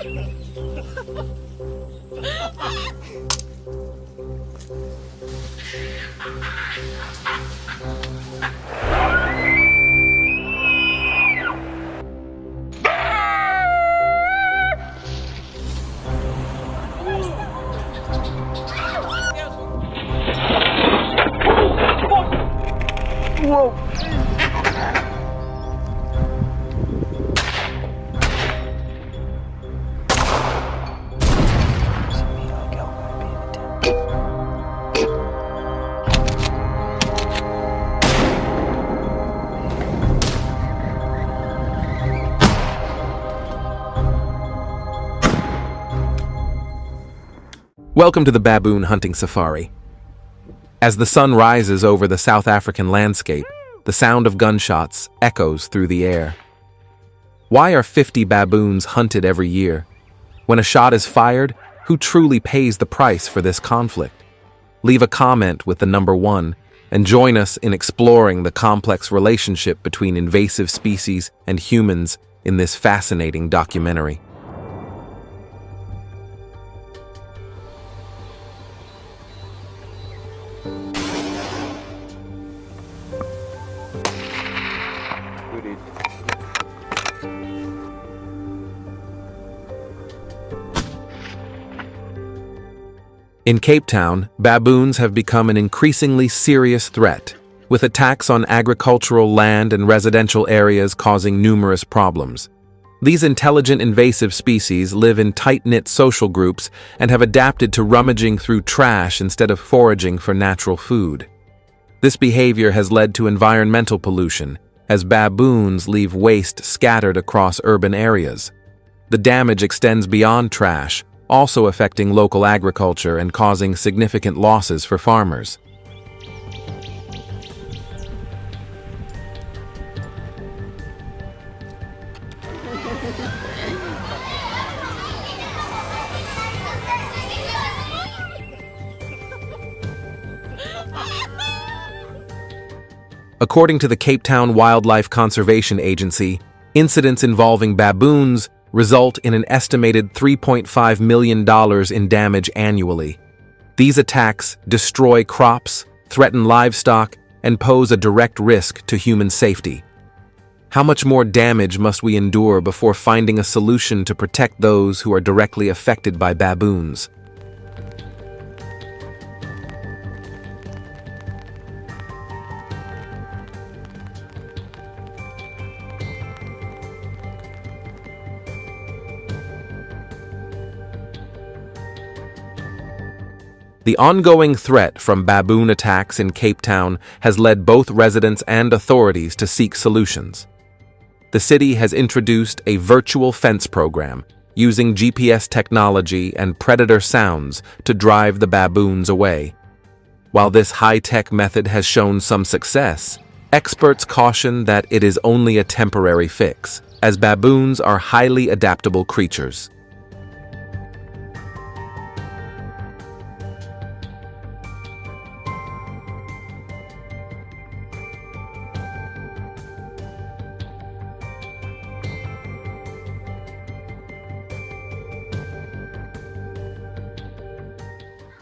Whoa! Welcome to the baboon hunting safari. As the sun rises over the South African landscape, the sound of gunshots echoes through the air. Why are 50 baboons hunted every year? When a shot is fired, who truly pays the price for this conflict? Leave a comment with the number 1 and join us in exploring the complex relationship between invasive species and humans in this fascinating documentary. In Cape Town, baboons have become an increasingly serious threat, with attacks on agricultural land and residential areas causing numerous problems. These intelligent invasive species live in tight-knit social groups and have adapted to rummaging through trash instead of foraging for natural food. This behavior has led to environmental pollution, as baboons leave waste scattered across urban areas. The damage extends beyond trash, also affecting local agriculture and causing significant losses for farmers. According to the Cape Town Wildlife Conservation Agency, incidents involving baboons result in an estimated $3.5 million in damage annually. These attacks destroy crops, threaten livestock, and pose a direct risk to human safety. How much more damage must we endure before finding a solution to protect those who are directly affected by baboons? The ongoing threat from baboon attacks in Cape Town has led both residents and authorities to seek solutions. The city has introduced a virtual fence program using GPS technology and predator sounds to drive the baboons away. While this high-tech method has shown some success, experts caution that it is only a temporary fix, as baboons are highly adaptable creatures.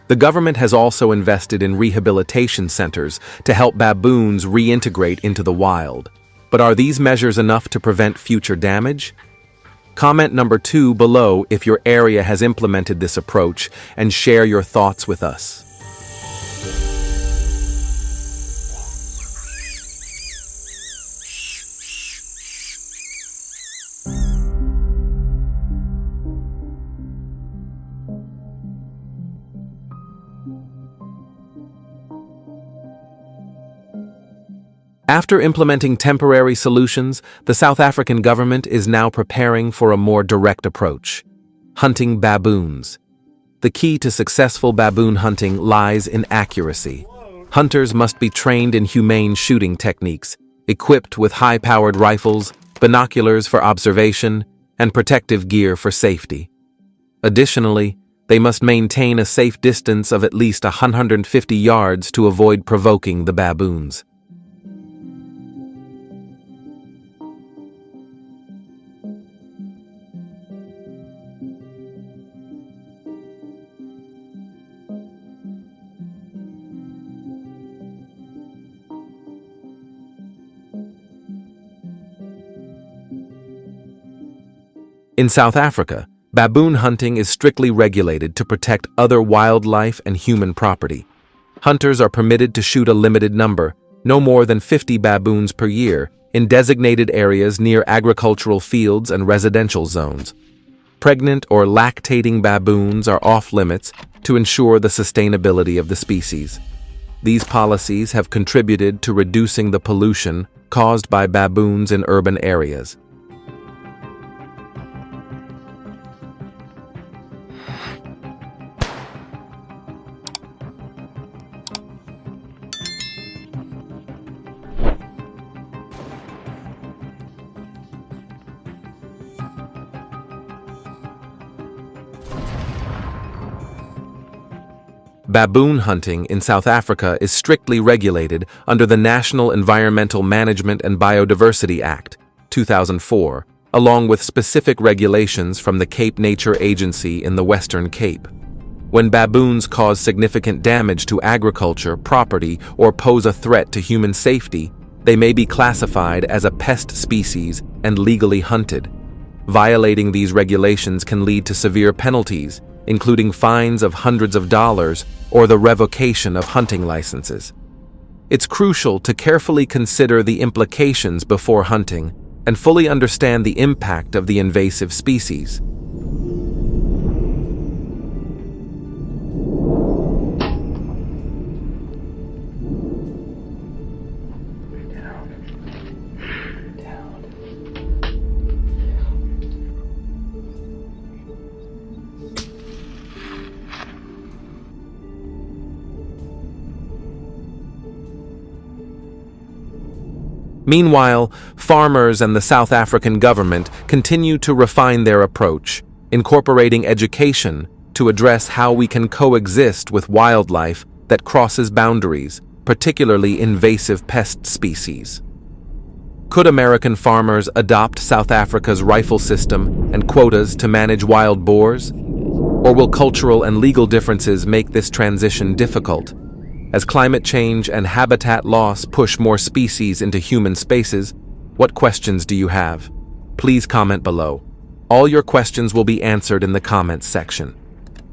The government has also invested in rehabilitation centers to help baboons reintegrate into the wild. But are these measures enough to prevent future damage? Comment number 2 below if your area has implemented this approach and share your thoughts with us. After implementing temporary solutions, the South African government is now preparing for a more direct approach: hunting baboons. The key to successful baboon hunting lies in accuracy. Hunters must be trained in humane shooting techniques, equipped with high-powered rifles, binoculars for observation, and protective gear for safety. Additionally, they must maintain a safe distance of at least 150 yards to avoid provoking the baboons. In South Africa, baboon hunting is strictly regulated to protect other wildlife and human property. Hunters are permitted to shoot a limited number, no more than 50 baboons per year, in designated areas near agricultural fields and residential zones. Pregnant or lactating baboons are off-limits to ensure the sustainability of the species. These policies have contributed to reducing the pollution caused by baboons in urban areas. Baboon hunting in South Africa is strictly regulated under the National Environmental Management and Biodiversity Act, 2004, along with specific regulations from the Cape Nature Agency in the Western Cape. When baboons cause significant damage to agriculture, property, or pose a threat to human safety, they may be classified as a pest species and legally hunted. Violating these regulations can lead to severe penalties, including fines of hundreds of dollars or the revocation of hunting licenses. It's crucial to carefully consider the implications before hunting and fully understand the impact of the invasive species. Meanwhile, farmers and the South African government continue to refine their approach, incorporating education to address how we can coexist with wildlife that crosses boundaries, particularly invasive pest species. Could American farmers adopt South Africa's rifle system and quotas to manage wild boars? Or will cultural and legal differences make this transition difficult? As climate change and habitat loss push more species into human spaces, what questions do you have? Please comment below. All your questions will be answered in the comments section.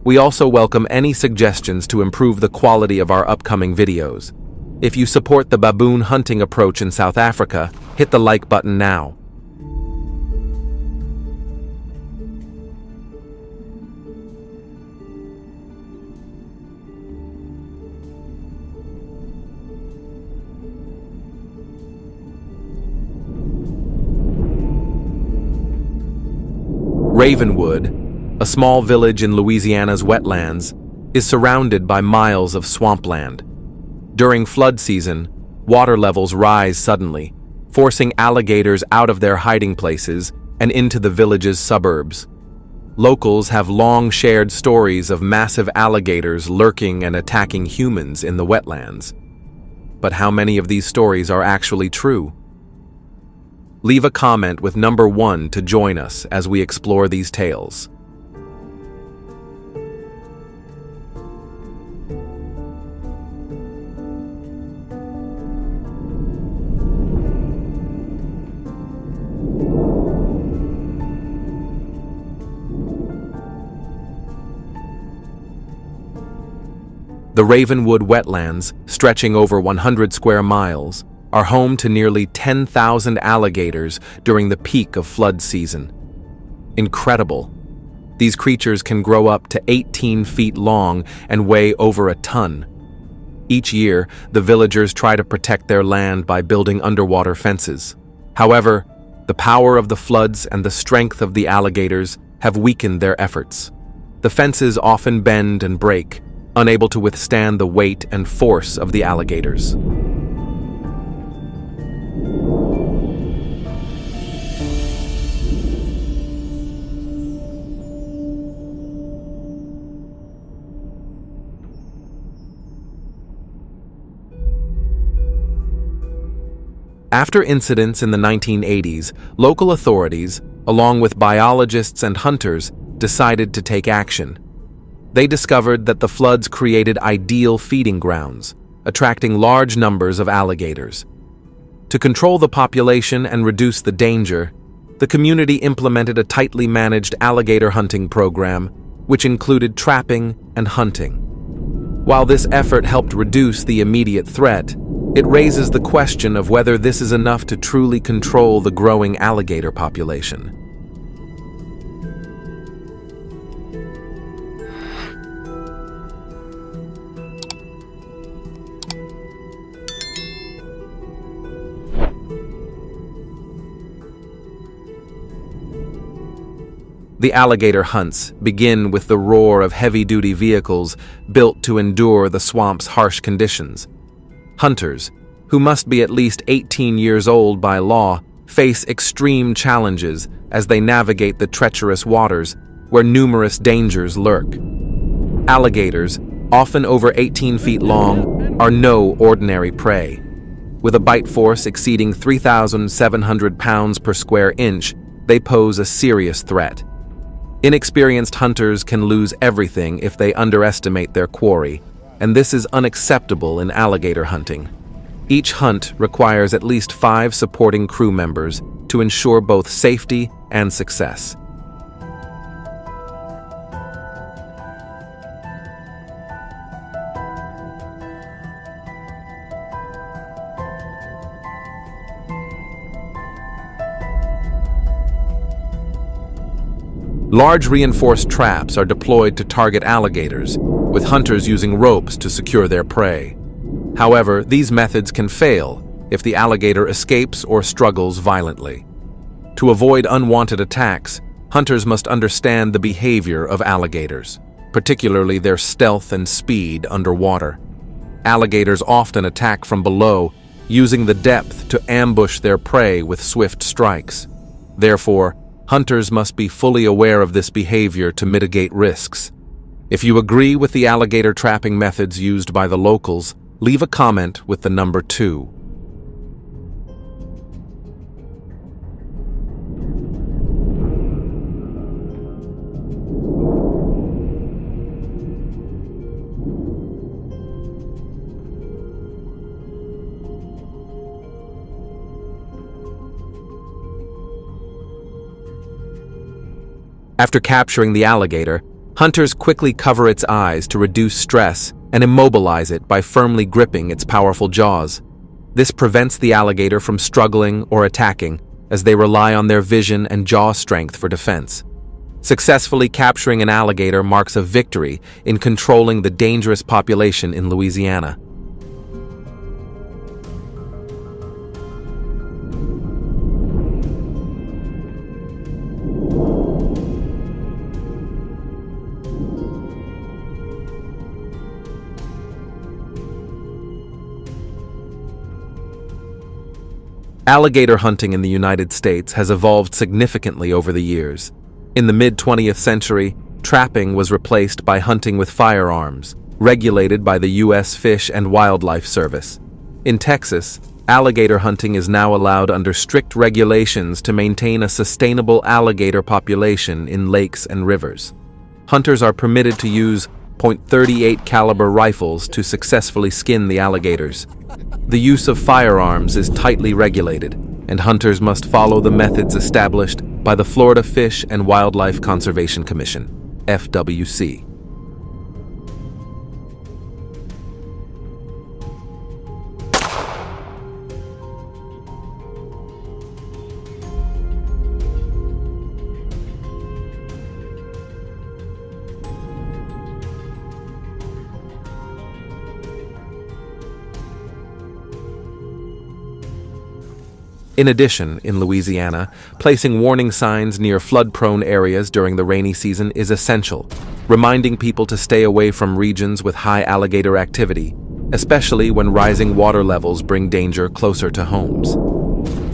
We also welcome any suggestions to improve the quality of our upcoming videos. If you support the baboon hunting approach in South Africa, hit the like button now. Ravenwood, a small village in Louisiana's wetlands, is surrounded by miles of swampland. During flood season, water levels rise suddenly, forcing alligators out of their hiding places and into the village's suburbs. Locals have long shared stories of massive alligators lurking and attacking humans in the wetlands. But how many of these stories are actually true? Leave a comment with number 1 to join us as we explore these tales. The Ravenwood wetlands, stretching over 100 square miles, are home to nearly 10,000 alligators during the peak of flood season. Incredible. These creatures can grow up to 18 feet long and weigh over a ton. Each year, the villagers try to protect their land by building underwater fences. However, the power of the floods and the strength of the alligators have weakened their efforts. The fences often bend and break, unable to withstand the weight and force of the alligators. After incidents in the 1980s, local authorities, along with biologists and hunters, decided to take action. They discovered that the floods created ideal feeding grounds, attracting large numbers of alligators. To control the population and reduce the danger, the community implemented a tightly managed alligator hunting program, which included trapping and hunting. While this effort helped reduce the immediate threat, it raises the question of whether this is enough to truly control the growing alligator population. The alligator hunts begin with the roar of heavy-duty vehicles built to endure the swamp's harsh conditions. Hunters, who must be at least 18 years old by law, face extreme challenges as they navigate the treacherous waters where numerous dangers lurk. Alligators, often over 18 feet long, are no ordinary prey. With a bite force exceeding 3,700 pounds per square inch, they pose a serious threat. Inexperienced hunters can lose everything if they underestimate their quarry, and this is unacceptable in alligator hunting. Each hunt requires at least 5 supporting crew members to ensure both safety and success. Large reinforced traps are deployed to target alligators, with hunters using ropes to secure their prey. However, these methods can fail if the alligator escapes or struggles violently. To avoid unwanted attacks, hunters must understand the behavior of alligators, particularly their stealth and speed underwater. Alligators often attack from below, using the depth to ambush their prey with swift strikes. Therefore, hunters must be fully aware of this behavior to mitigate risks. If you agree with the alligator trapping methods used by the locals, leave a comment with the number 2. After capturing the alligator, hunters quickly cover its eyes to reduce stress and immobilize it by firmly gripping its powerful jaws. This prevents the alligator from struggling or attacking, as they rely on their vision and jaw strength for defense. Successfully capturing an alligator marks a victory in controlling the dangerous population in Louisiana. Alligator hunting in the United States has evolved significantly over the years. In the mid-20th century, trapping was replaced by hunting with firearms, regulated by the U.S. Fish and Wildlife Service. In Texas, alligator hunting is now allowed under strict regulations to maintain a sustainable alligator population in lakes and rivers. Hunters are permitted to use .38 caliber rifles to successfully skin the alligators. The use of firearms is tightly regulated, and hunters must follow the methods established by the Florida Fish and Wildlife Conservation Commission, FWC. In addition, in Louisiana, placing warning signs near flood-prone areas during the rainy season is essential, reminding people to stay away from regions with high alligator activity, especially when rising water levels bring danger closer to homes.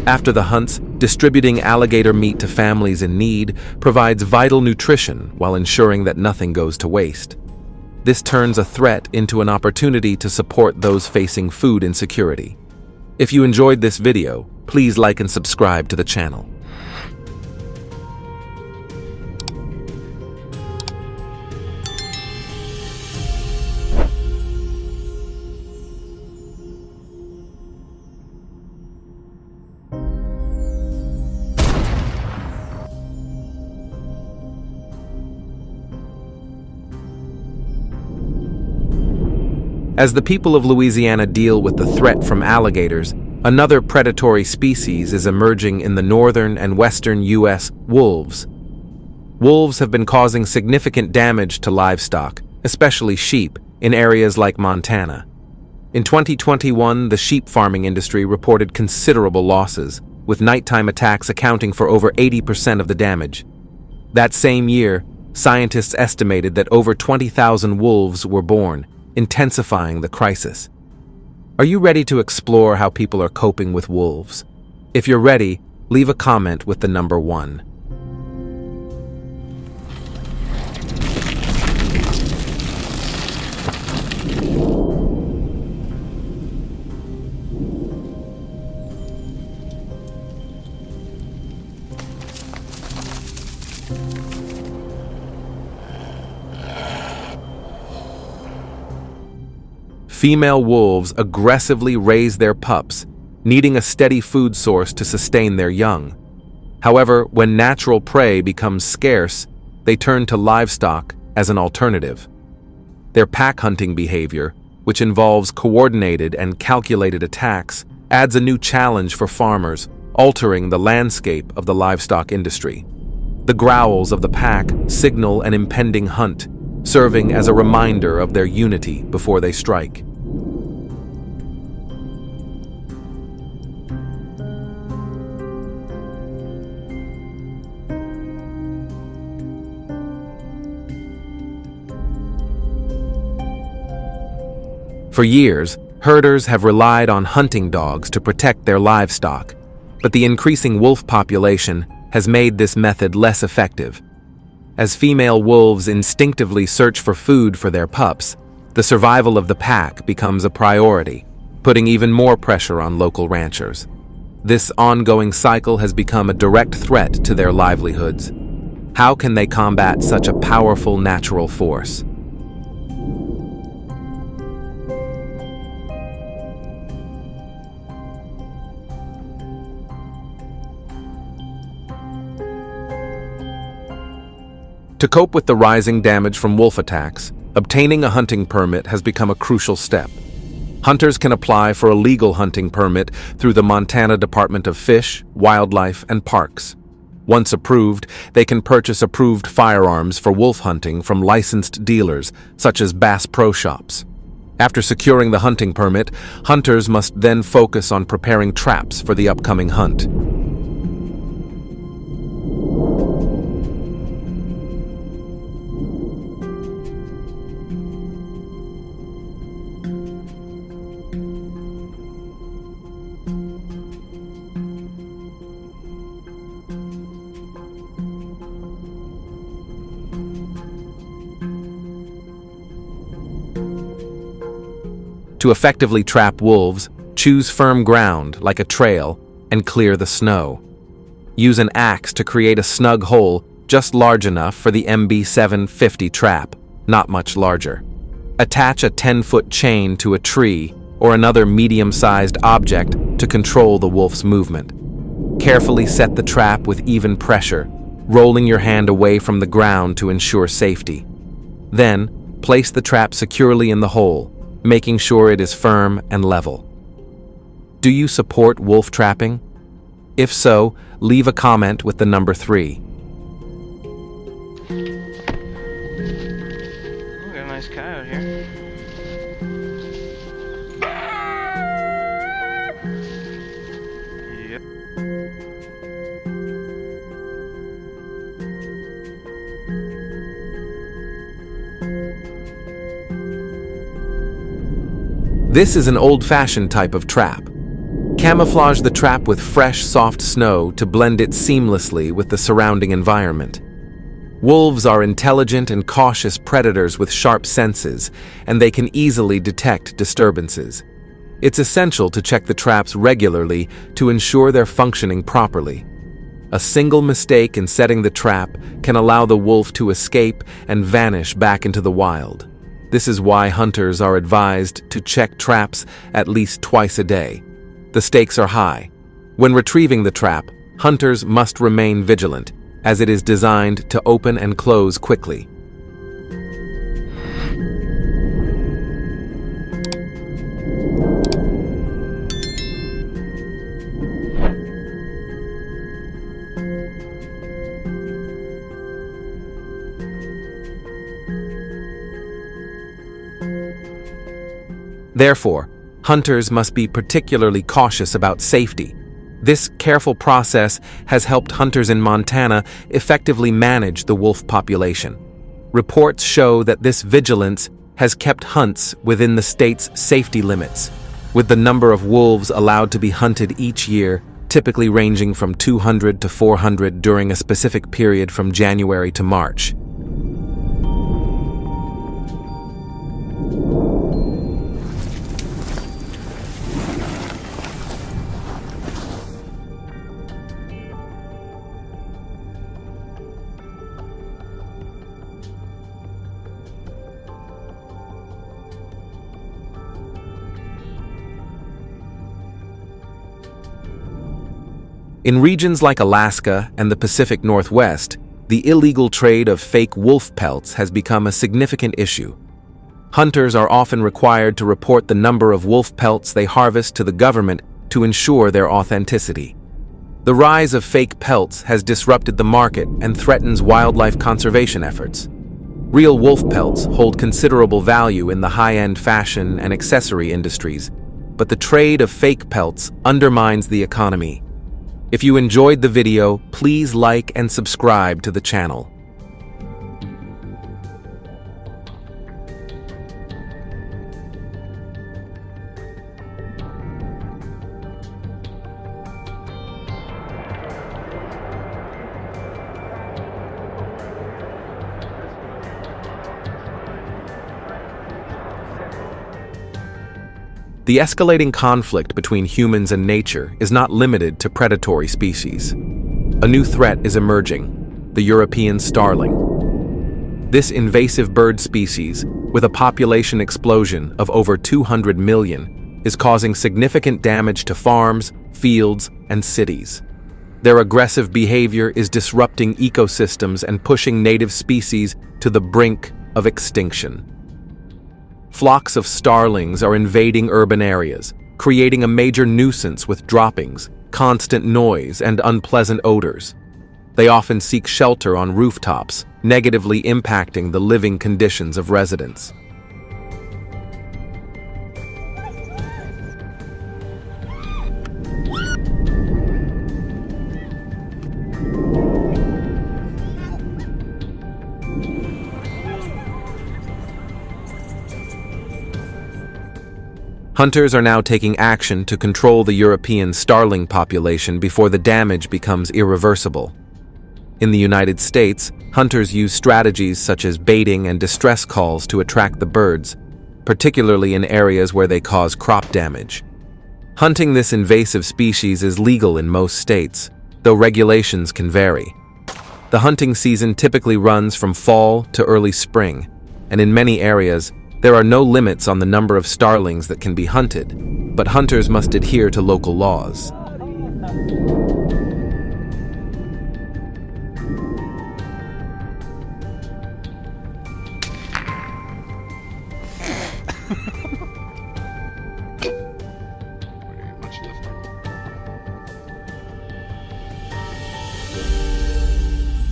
After the hunts, distributing alligator meat to families in need provides vital nutrition while ensuring that nothing goes to waste. This turns a threat into an opportunity to support those facing food insecurity. If you enjoyed this video, please like and subscribe to the channel. As the people of Louisiana deal with the threat from alligators, another predatory species is emerging in the northern and western U.S. wolves. Wolves have been causing significant damage to livestock, especially sheep, in areas like Montana. In 2021, the sheep farming industry reported considerable losses, with nighttime attacks accounting for over 80% of the damage. That same year, scientists estimated that over 20,000 wolves were born, intensifying the crisis. Are you ready to explore how people are coping with wolves? If you're ready, leave a comment with the number 1. Female wolves aggressively raise their pups, needing a steady food source to sustain their young. However, when natural prey becomes scarce, they turn to livestock as an alternative. Their pack hunting behavior, which involves coordinated and calculated attacks, adds a new challenge for farmers, altering the landscape of the livestock industry. The growls of the pack signal an impending hunt, serving as a reminder of their unity before they strike. For years, herders have relied on hunting dogs to protect their livestock, but the increasing wolf population has made this method less effective. As female wolves instinctively search for food for their pups, the survival of the pack becomes a priority, putting even more pressure on local ranchers. This ongoing cycle has become a direct threat to their livelihoods. How can they combat such a powerful natural force? To cope with the rising damage from wolf attacks, obtaining a hunting permit has become a crucial step. Hunters can apply for a legal hunting permit through the Montana Department of Fish, Wildlife, and Parks. Once approved, they can purchase approved firearms for wolf hunting from licensed dealers, such as Bass Pro Shops. After securing the hunting permit, hunters must then focus on preparing traps for the upcoming hunt. To effectively trap wolves, choose firm ground like a trail and clear the snow. Use an axe to create a snug hole just large enough for the MB750 trap, not much larger. Attach a 10-foot chain to a tree or another medium-sized object to control the wolf's movement. Carefully set the trap with even pressure, rolling your hand away from the ground to ensure safety. Then, place the trap securely in the hole, making sure it is firm and level. Do you support wolf trapping? If so, leave a comment with the number 3. Got a nice coyote here. Yep. This is an old-fashioned type of trap. Camouflage the trap with fresh, soft snow to blend it seamlessly with the surrounding environment. Wolves are intelligent and cautious predators with sharp senses, and they can easily detect disturbances. It's essential to check the traps regularly to ensure they're functioning properly. A single mistake in setting the trap can allow the wolf to escape and vanish back into the wild. This is why hunters are advised to check traps at least twice a day. The stakes are high. When retrieving the trap, hunters must remain vigilant, as it is designed to open and close quickly. Therefore, hunters must be particularly cautious about safety. This careful process has helped hunters in Montana effectively manage the wolf population. Reports show that this vigilance has kept hunts within the state's safety limits, with the number of wolves allowed to be hunted each year typically ranging from 200 to 400 during a specific period from January to March. In regions like Alaska and the Pacific Northwest, the illegal trade of fake wolf pelts has become a significant issue. Hunters are often required to report the number of wolf pelts they harvest to the government to ensure their authenticity. The rise of fake pelts has disrupted the market and threatens wildlife conservation efforts. Real wolf pelts hold considerable value in the high-end fashion and accessory industries, but the trade of fake pelts undermines the economy. If you enjoyed the video, please like and subscribe to the channel. The escalating conflict between humans and nature is not limited to predatory species. A new threat is emerging: the European starling. This invasive bird species, with a population explosion of over 200 million, is causing significant damage to farms, fields, and cities. Their aggressive behavior is disrupting ecosystems and pushing native species to the brink of extinction. Flocks of starlings are invading urban areas, creating a major nuisance with droppings, constant noise, and unpleasant odors. They often seek shelter on rooftops, negatively impacting the living conditions of residents. Hunters are now taking action to control the European starling population before the damage becomes irreversible. In the United States, hunters use strategies such as baiting and distress calls to attract the birds, particularly in areas where they cause crop damage. Hunting this invasive species is legal in most states, though regulations can vary. The hunting season typically runs from fall to early spring, and in many areas, there are no limits on the number of starlings that can be hunted, but hunters must adhere to local laws.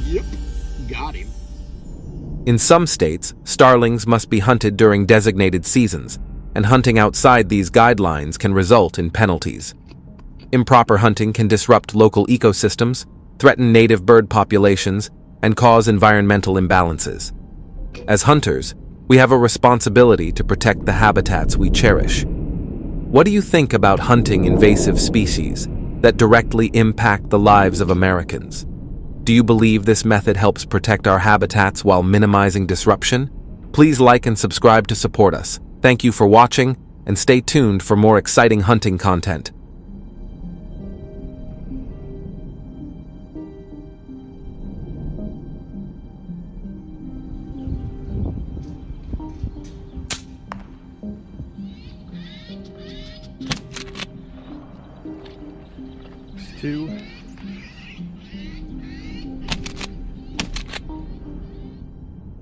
Yep, got him. In some states, starlings must be hunted during designated seasons, and hunting outside these guidelines can result in penalties. Improper hunting can disrupt local ecosystems, threaten native bird populations, and cause environmental imbalances. As hunters, we have a responsibility to protect the habitats we cherish. What do you think about hunting invasive species that directly impact the lives of Americans? Do you believe this method helps protect our habitats while minimizing disruption? Please like and subscribe to support us. Thank you for watching, and stay tuned for more exciting hunting content. Two.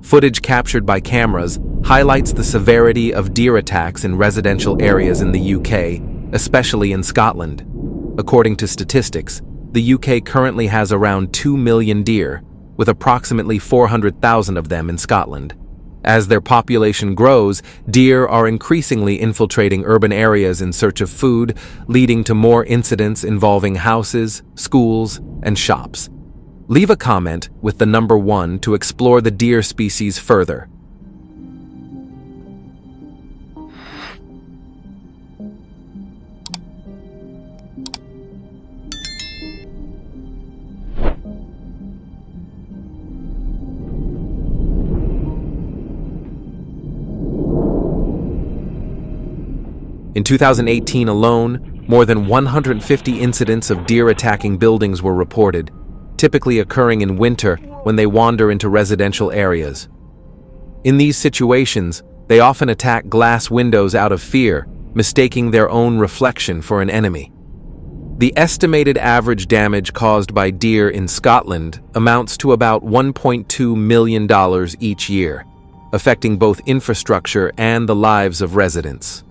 Footage captured by cameras highlights the severity of deer attacks in residential areas in the UK, especially in Scotland. According to statistics, the UK currently has around 2 million deer, with approximately 400,000 of them in Scotland. As their population grows, deer are increasingly infiltrating urban areas in search of food, leading to more incidents involving houses, schools, and shops. Leave a comment with the number 1 to explore the deer species further. In 2018 alone, more than 150 incidents of deer attacking buildings were reported, typically occurring in winter when they wander into residential areas. In these situations, they often attack glass windows out of fear, mistaking their own reflection for an enemy. The estimated average damage caused by deer in Scotland amounts to about $1.2 million each year, affecting both infrastructure and the lives of residents.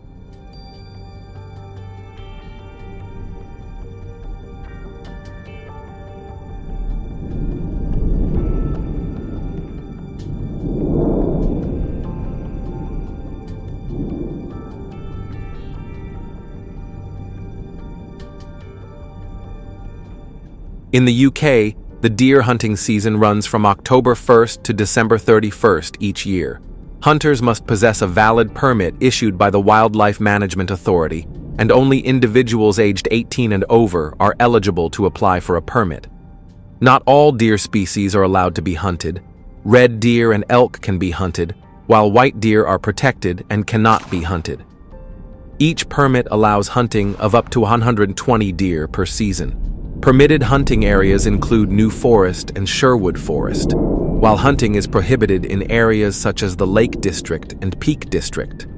In the UK, the deer hunting season runs from October 1st to December 31st each year. Hunters must possess a valid permit issued by the Wildlife Management Authority, and only individuals aged 18 and over are eligible to apply for a permit. Not all deer species are allowed to be hunted. Red deer and elk can be hunted, while white deer are protected and cannot be hunted. Each permit allows hunting of up to 120 deer per season. Permitted hunting areas include New Forest and Sherwood Forest, while hunting is prohibited in areas such as the Lake District and Peak District.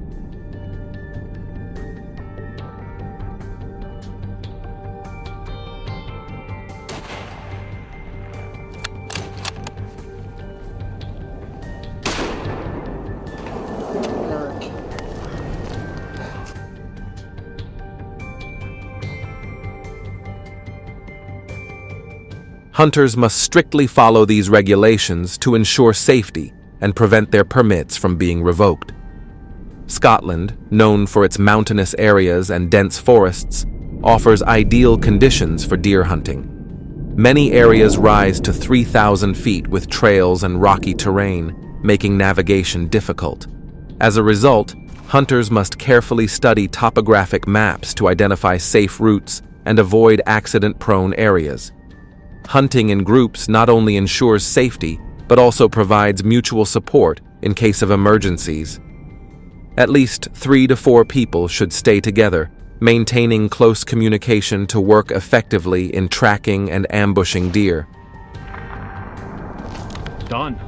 Hunters must strictly follow these regulations to ensure safety and prevent their permits from being revoked. Scotland, known for its mountainous areas and dense forests, offers ideal conditions for deer hunting. Many areas rise to 3,000 feet with trails and rocky terrain, making navigation difficult. As a result, hunters must carefully study topographic maps to identify safe routes and avoid accident-prone areas. Hunting in groups not only ensures safety, but also provides mutual support in case of emergencies. At least 3 to 4 people should stay together, maintaining close communication to work effectively in tracking and ambushing deer. Done.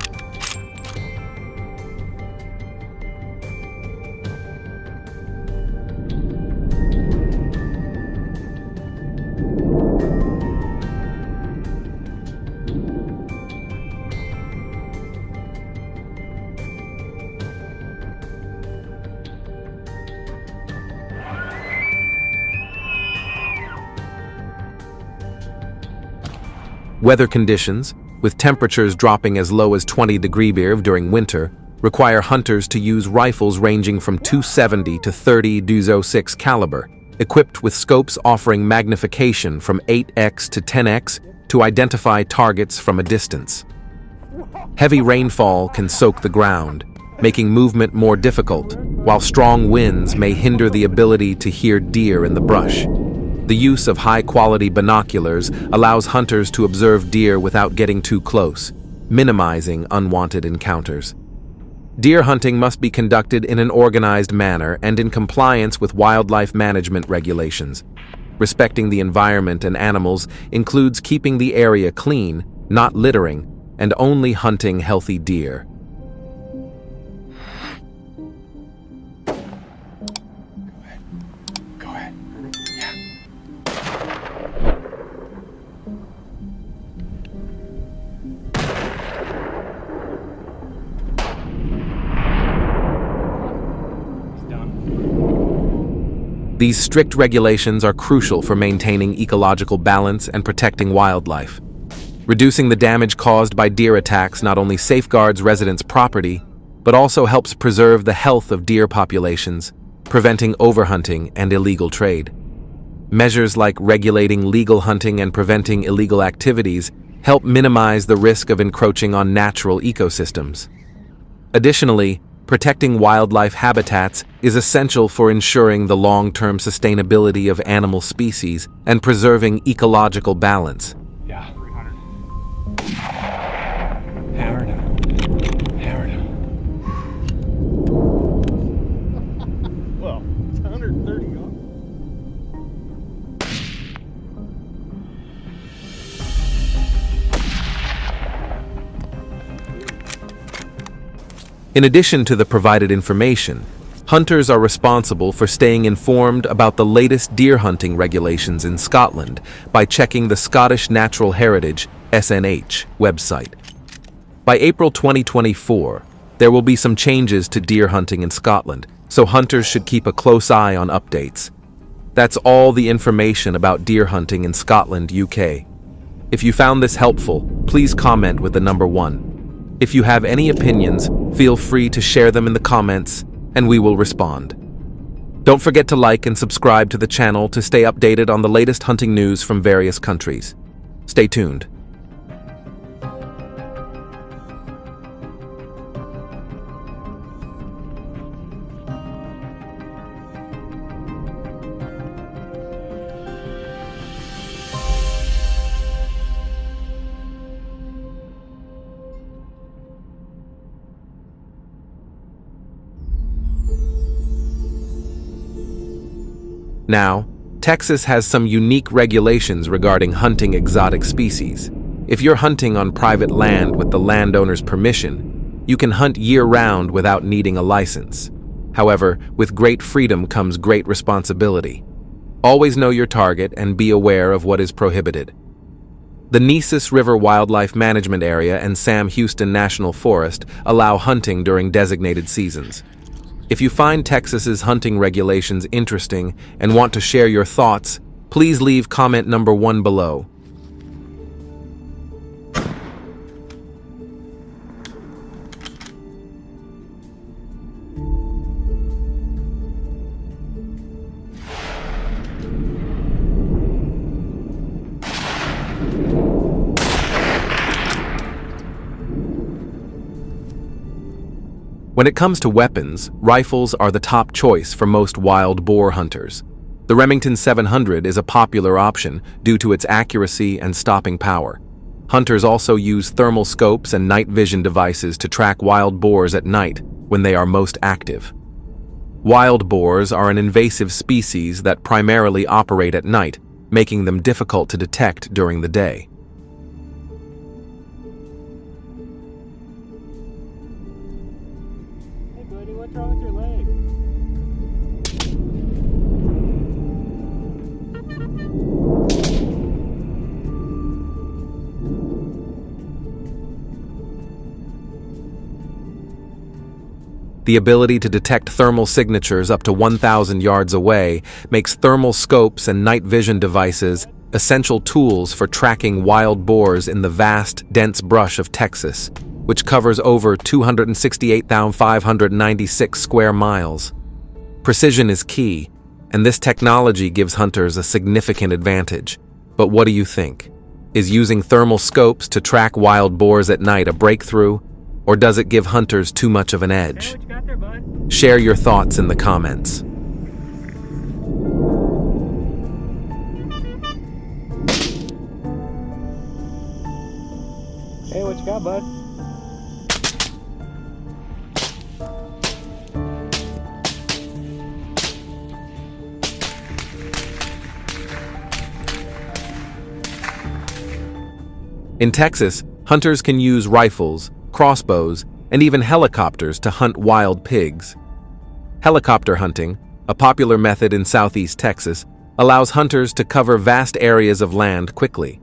Weather conditions, with temperatures dropping as low as 20 degrees during winter, require hunters to use rifles ranging from .270 to .30-06 caliber, equipped with scopes offering magnification from 8x to 10x to identify targets from a distance. Heavy rainfall can soak the ground, making movement more difficult, while strong winds may hinder the ability to hear deer in the brush. The use of high-quality binoculars allows hunters to observe deer without getting too close, minimizing unwanted encounters. Deer hunting must be conducted in an organized manner and in compliance with wildlife management regulations. Respecting the environment and animals includes keeping the area clean, not littering, and only hunting healthy deer. These strict regulations are crucial for maintaining ecological balance and protecting wildlife. Reducing the damage caused by deer attacks not only safeguards residents' property, but also helps preserve the health of deer populations, preventing overhunting and illegal trade. Measures like regulating legal hunting and preventing illegal activities help minimize the risk of encroaching on natural ecosystems. Additionally, protecting wildlife habitats is essential for ensuring the long-term sustainability of animal species and preserving ecological balance. Yeah, 300. Hammered him. Hammered him. Well, it's 130 off. In addition to the provided information, hunters are responsible for staying informed about the latest deer hunting regulations in Scotland by checking the Scottish Natural Heritage (SNH) website. By April 2024, there will be some changes to deer hunting in Scotland, so hunters should keep a close eye on updates. That's all the information about deer hunting in Scotland, UK. If you found this helpful, please comment with the number 1. If you have any opinions, feel free to share them in the comments, and we will respond. Don't forget to like and subscribe to the channel to stay updated on the latest hunting news from various countries. Stay tuned. Now, Texas has some unique regulations regarding hunting exotic species. If you're hunting on private land with the landowner's permission, you can hunt year-round without needing a license. However, with great freedom comes great responsibility. Always know your target and be aware of what is prohibited. The Nesis River Wildlife Management Area and Sam Houston National Forest allow hunting during designated seasons. If you find Texas's hunting regulations interesting and want to share your thoughts, please leave comment number 1 below. When it comes to weapons, rifles are the top choice for most wild boar hunters. The Remington 700 is a popular option due to its accuracy and stopping power. Hunters also use thermal scopes and night vision devices to track wild boars at night when they are most active. Wild boars are an invasive species that primarily operate at night, making them difficult to detect during the day. What's wrong with your leg? The ability to detect thermal signatures up to 1,000 yards away makes thermal scopes and night vision devices essential tools for tracking wild boars in the vast, dense brush of Texas, which covers over 268,596 square miles. Precision is key, and this technology gives hunters a significant advantage. But what do you think? Is using thermal scopes to track wild boars at night a breakthrough, or does it give hunters too much of an edge? Hey, what you got there, bud? Share your thoughts in the comments. Hey, what you got, bud? In Texas, hunters can use rifles, crossbows, and even helicopters to hunt wild pigs. Helicopter hunting, a popular method in southeast Texas, allows hunters to cover vast areas of land quickly.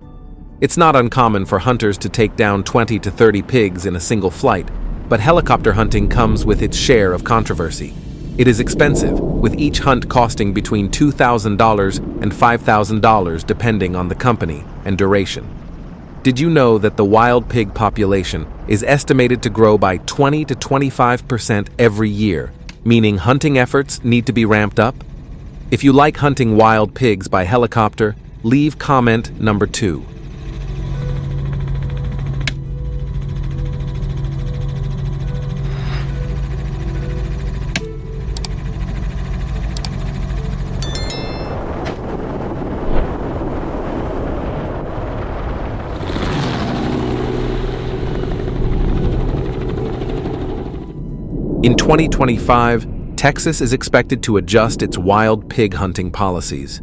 It's not uncommon for hunters to take down 20 to 30 pigs in a single flight, but helicopter hunting comes with its share of controversy. It is expensive, with each hunt costing between $2,000 and $5,000 depending on the company and duration. Did you know that the wild pig population is estimated to grow by 20 to 25% every year, meaning hunting efforts need to be ramped up? If you like hunting wild pigs by helicopter, leave comment number 2. In 2025, Texas is expected to adjust its wild pig hunting policies.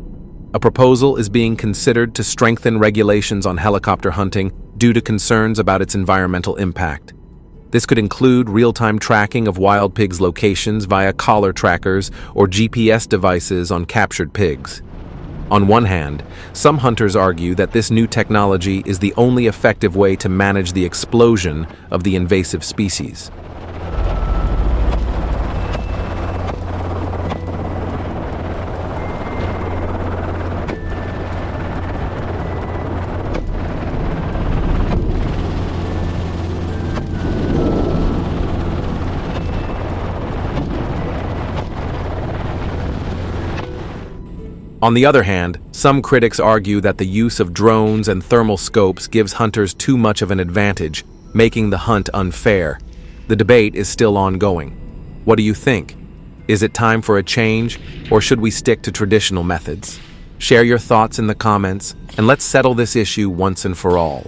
A proposal is being considered to strengthen regulations on helicopter hunting due to concerns about its environmental impact. This could include real-time tracking of wild pigs' locations via collar trackers or GPS devices on captured pigs. On one hand, some hunters argue that this new technology is the only effective way to manage the explosion of the invasive species. On the other hand, some critics argue that the use of drones and thermal scopes gives hunters too much of an advantage, making the hunt unfair. The debate is still ongoing. What do you think? Is it time for a change, or should we stick to traditional methods? Share your thoughts in the comments, and let's settle this issue once and for all.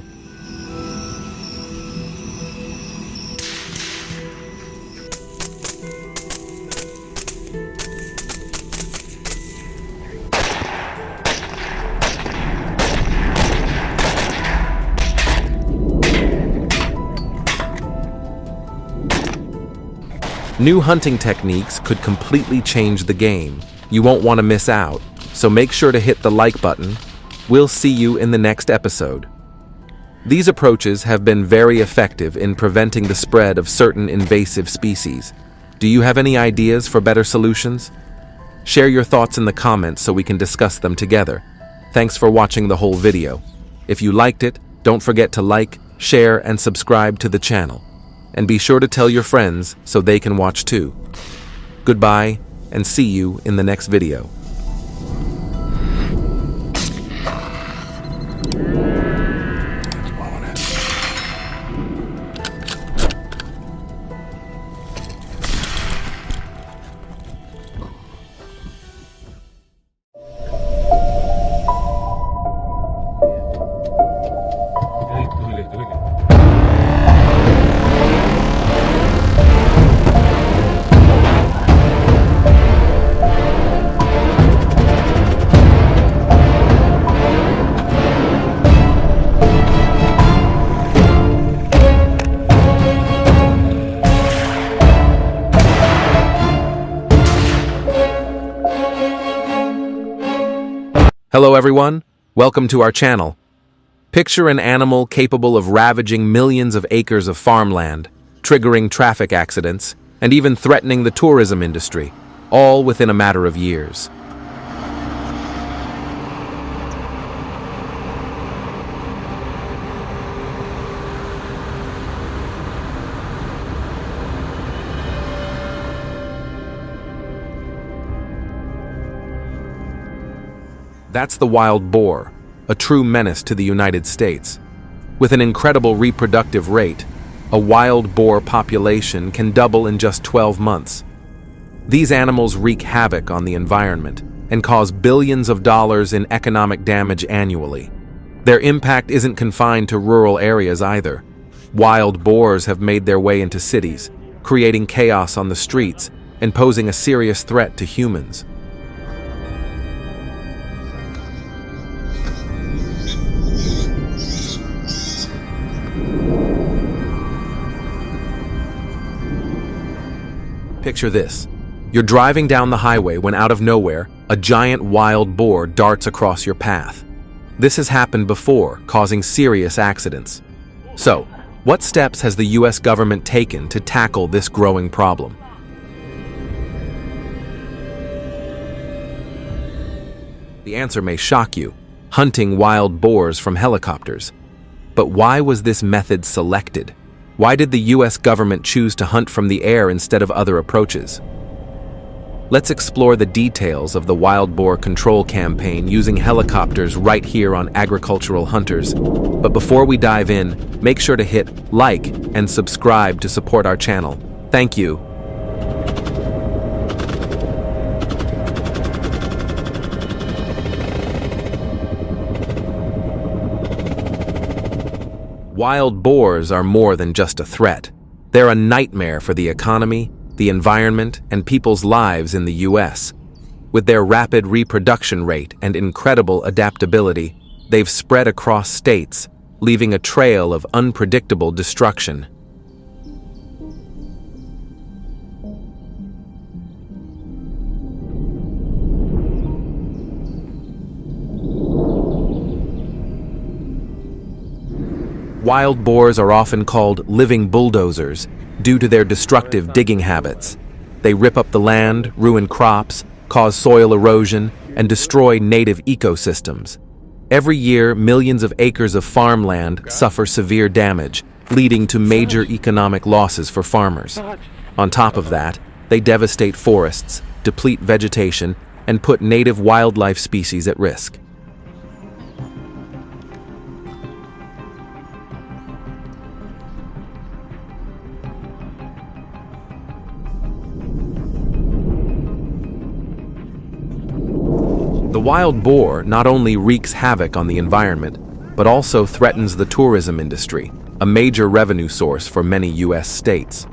New hunting techniques could completely change the game. You won't want to miss out, so make sure to hit the like button. We'll see you in the next episode. These approaches have been very effective in preventing the spread of certain invasive species. Do you have any ideas for better solutions? Share your thoughts in the comments so we can discuss them together. Thanks for watching the whole video. If you liked it, don't forget to like, share, and subscribe to the channel. And be sure to tell your friends so they can watch too. Goodbye, and see you in the next video. Hello everyone, welcome to our channel. Picture an animal capable of ravaging millions of acres of farmland, triggering traffic accidents, and even threatening the tourism industry, all within a matter of years. That's the wild boar, a true menace to the United States. With an incredible reproductive rate, a wild boar population can double in just 12 months. These animals wreak havoc on the environment and cause billions of dollars in economic damage annually. Their impact isn't confined to rural areas either. Wild boars have made their way into cities, creating chaos on the streets and posing a serious threat to humans. Picture this. You're driving down the highway when out of nowhere, a giant wild boar darts across your path. This has happened before, causing serious accidents. So, what steps has the US government taken to tackle this growing problem? The answer may shock you: hunting wild boars from helicopters. But why was this method selected? Why did the US government choose to hunt from the air instead of other approaches? Let's explore the details of the wild boar control campaign using helicopters right here on Agricultural Hunters. But before we dive in, make sure to hit like and subscribe to support our channel. Thank you. Wild boars are more than just a threat. They're a nightmare for the economy, the environment, and people's lives in the US. With their rapid reproduction rate and incredible adaptability, they've spread across states, leaving a trail of unpredictable destruction. Wild boars are often called living bulldozers due to their destructive digging habits. They rip up the land, ruin crops, cause soil erosion, and destroy native ecosystems. Every year, millions of acres of farmland suffer severe damage, leading to major economic losses for farmers. On top of that, they devastate forests, deplete vegetation, and put native wildlife species at risk. The wild boar not only wreaks havoc on the environment, but also threatens the tourism industry, a major revenue source for many US states.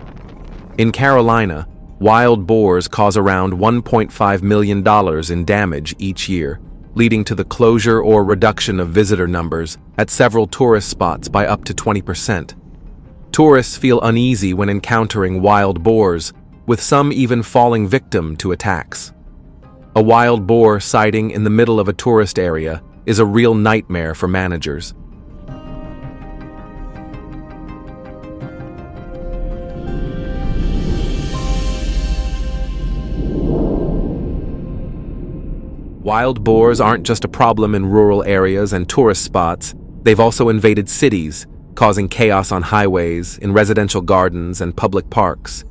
In Carolina, wild boars cause around $1.5 million in damage each year, leading to the closure or reduction of visitor numbers at several tourist spots by up to 20%. Tourists feel uneasy when encountering wild boars, with some even falling victim to attacks. A wild boar sighting in the middle of a tourist area is a real nightmare for managers. Wild boars aren't just a problem in rural areas and tourist spots, they've also invaded cities, causing chaos on highways, in residential gardens, and public parks.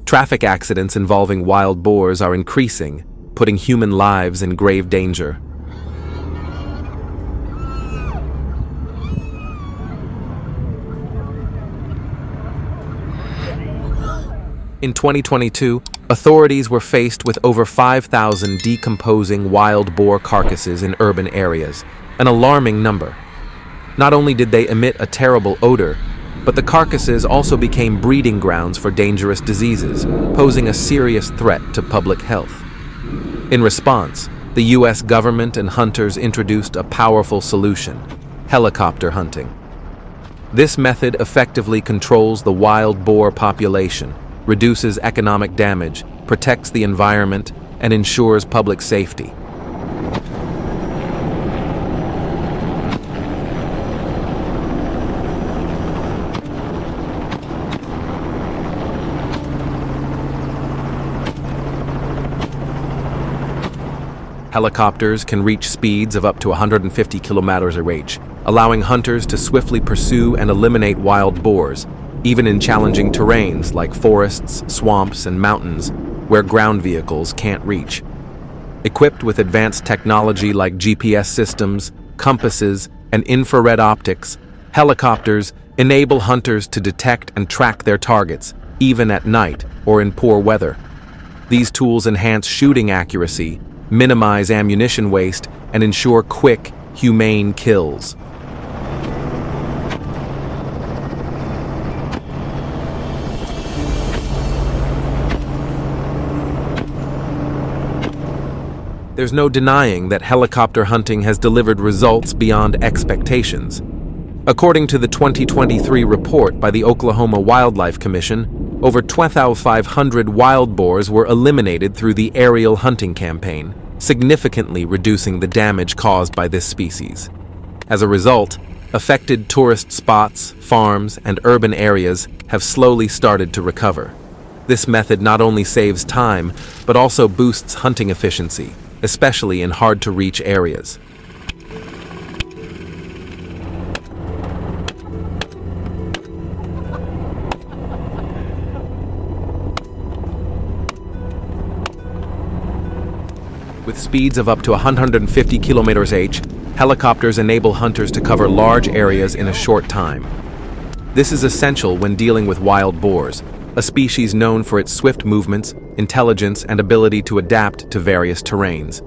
Traffic accidents involving wild boars are increasing, putting human lives in grave danger. In 2022, authorities were faced with over 5,000 decomposing wild boar carcasses in urban areas, an alarming number. Not only did they emit a terrible odor, but the carcasses also became breeding grounds for dangerous diseases, posing a serious threat to public health. In response, the US government and hunters introduced a powerful solution: helicopter hunting. This method effectively controls the wild boar population, reduces economic damage, protects the environment, and ensures public safety. Helicopters can reach speeds of up to 150 kilometers a range, allowing hunters to swiftly pursue and eliminate wild boars, even in challenging terrains like forests, swamps, and mountains where ground vehicles can't reach. Equipped with advanced technology like GPS systems, compasses, and infrared optics, helicopters enable hunters to detect and track their targets, even at night or in poor weather. These tools enhance shooting accuracy, minimize ammunition waste, and ensure quick, humane kills. There's no denying that helicopter hunting has delivered results beyond expectations. According to the 2023 report by the Oklahoma Wildlife Commission, over 12,500 wild boars were eliminated through the aerial hunting campaign, significantly reducing the damage caused by this species. As a result, affected tourist spots, farms, and urban areas have slowly started to recover. This method not only saves time, but also boosts hunting efficiency, especially in hard-to-reach areas. With speeds of up to 150 km/h, helicopters enable hunters to cover large areas in a short time. This is essential when dealing with wild boars, a species known for its swift movements, intelligence, and ability to adapt to various terrains.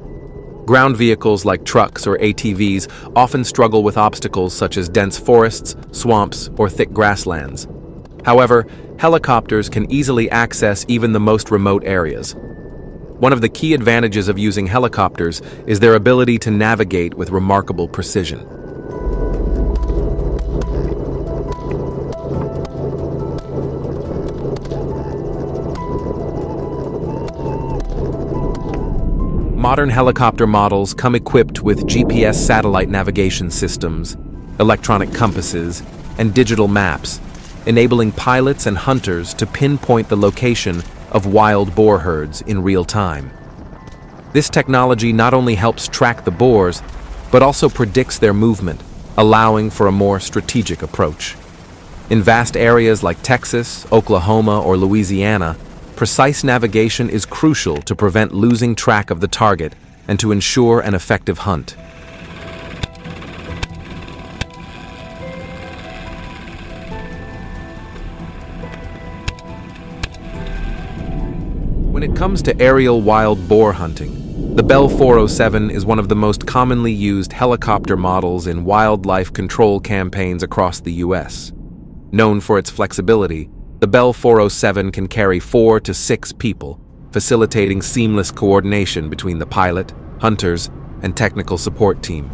Ground vehicles like trucks or ATVs often struggle with obstacles such as dense forests, swamps, or thick grasslands. However, helicopters can easily access even the most remote areas. One of the key advantages of using helicopters is their ability to navigate with remarkable precision. Modern helicopter models come equipped with GPS satellite navigation systems, electronic compasses, and digital maps, enabling pilots and hunters to pinpoint the location of wild boar herds in real time. This technology not only helps track the boars, but also predicts their movement, allowing for a more strategic approach. In vast areas like Texas, Oklahoma, or Louisiana, precise navigation is crucial to prevent losing track of the target and to ensure an effective hunt. When it comes to aerial wild boar hunting, the Bell 407 is one of the most commonly used helicopter models in wildlife control campaigns across the U.S. Known for its flexibility, the Bell 407 can carry 4 to 6 people, facilitating seamless coordination between the pilot, hunters, and technical support team.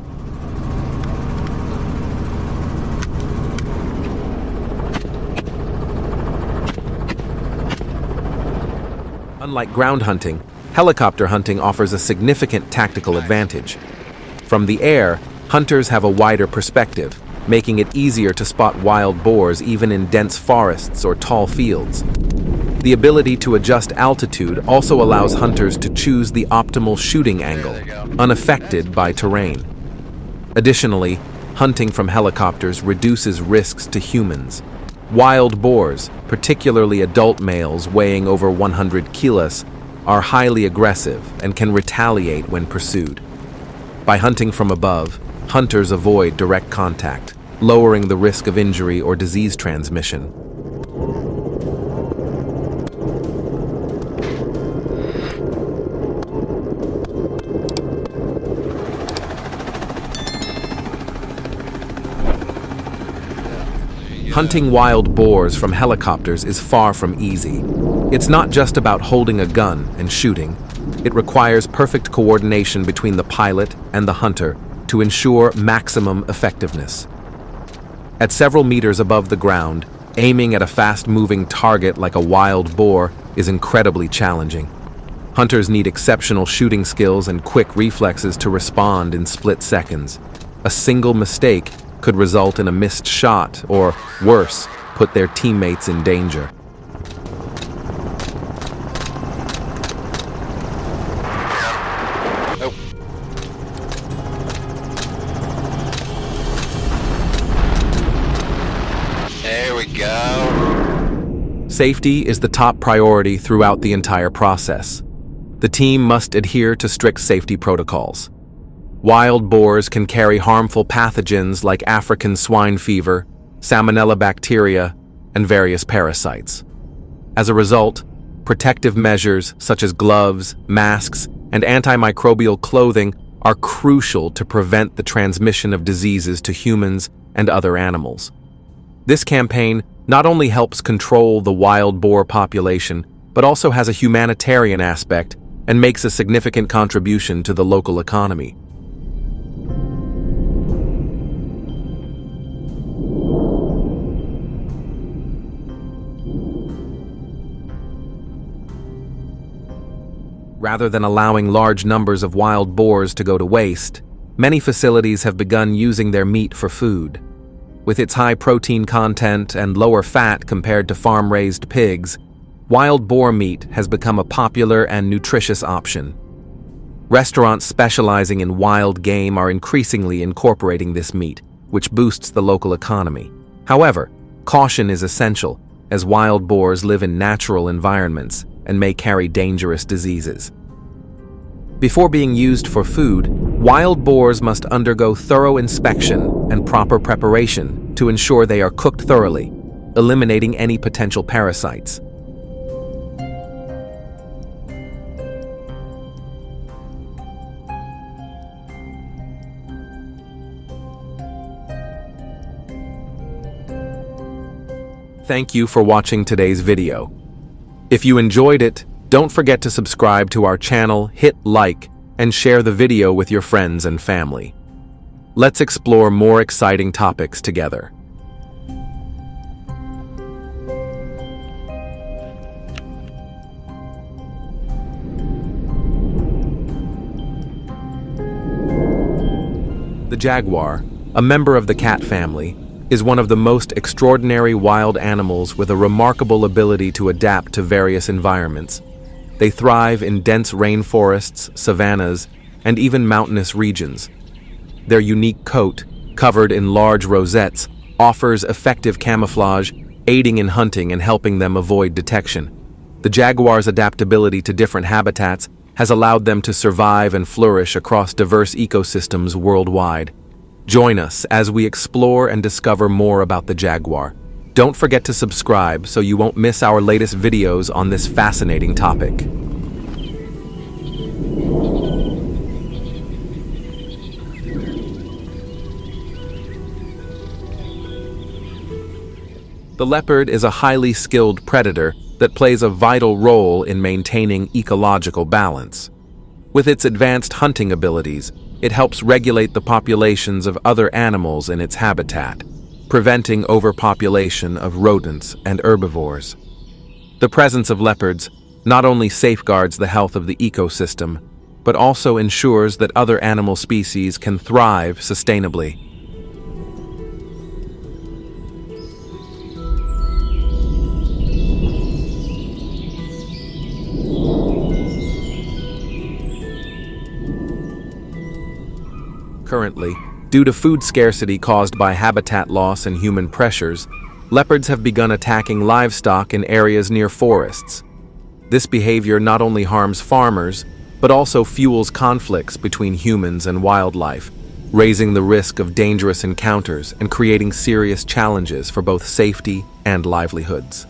Unlike ground hunting, helicopter hunting offers a significant tactical advantage. From the air, hunters have a wider perspective, making it easier to spot wild boars even in dense forests or tall fields. The ability to adjust altitude also allows hunters to choose the optimal shooting angle, unaffected by terrain. Additionally, hunting from helicopters reduces risks to humans. Wild boars, particularly adult males weighing over 100 kilos, are highly aggressive and can retaliate when pursued. By hunting from above, hunters avoid direct contact, lowering the risk of injury or disease transmission. Hunting wild boars from helicopters is far from easy. It's not just about holding a gun and shooting. It requires perfect coordination between the pilot and the hunter to ensure maximum effectiveness. At several meters above the ground, aiming at a fast-moving target like a wild boar is incredibly challenging. Hunters need exceptional shooting skills and quick reflexes to respond in split seconds. A single mistake could result in a missed shot or, worse, put their teammates in danger. There we go. Safety is the top priority throughout the entire process. The team must adhere to strict safety protocols. Wild boars can carry harmful pathogens like African swine fever, salmonella bacteria, and various parasites. As a result, protective measures such as gloves, masks, and antimicrobial clothing are crucial to prevent the transmission of diseases to humans and other animals. This campaign not only helps control the wild boar population, but also has a humanitarian aspect and makes a significant contribution to the local economy. Rather than allowing large numbers of wild boars to go to waste, many facilities have begun using their meat for food. With its high protein content and lower fat compared to farm-raised pigs, wild boar meat has become a popular and nutritious option. Restaurants specializing in wild game are increasingly incorporating this meat, which boosts the local economy. However, caution is essential, as wild boars live in natural environments and may carry dangerous diseases. Before being used for food, wild boars must undergo thorough inspection and proper preparation to ensure they are cooked thoroughly, eliminating any potential parasites. Thank you for watching today's video. If you enjoyed it, don't forget to subscribe to our channel, hit like, and share the video with your friends and family. Let's explore more exciting topics together. The jaguar, a member of the cat family, is one of the most extraordinary wild animals with a remarkable ability to adapt to various environments. They thrive in dense rainforests, savannas, and even mountainous regions. Their unique coat, covered in large rosettes, offers effective camouflage, aiding in hunting and helping them avoid detection. The jaguar's adaptability to different habitats has allowed them to survive and flourish across diverse ecosystems worldwide. Join us as we explore and discover more about the jaguar. Don't forget to subscribe so you won't miss our latest videos on this fascinating topic. The leopard is a highly skilled predator that plays a vital role in maintaining ecological balance. With its advanced hunting abilities, it helps regulate the populations of other animals in its habitat, preventing overpopulation of rodents and herbivores. The presence of leopards not only safeguards the health of the ecosystem, but also ensures that other animal species can thrive sustainably. Currently, due to food scarcity caused by habitat loss and human pressures, leopards have begun attacking livestock in areas near forests. This behavior not only harms farmers, but also fuels conflicts between humans and wildlife, raising the risk of dangerous encounters and creating serious challenges for both safety and livelihoods.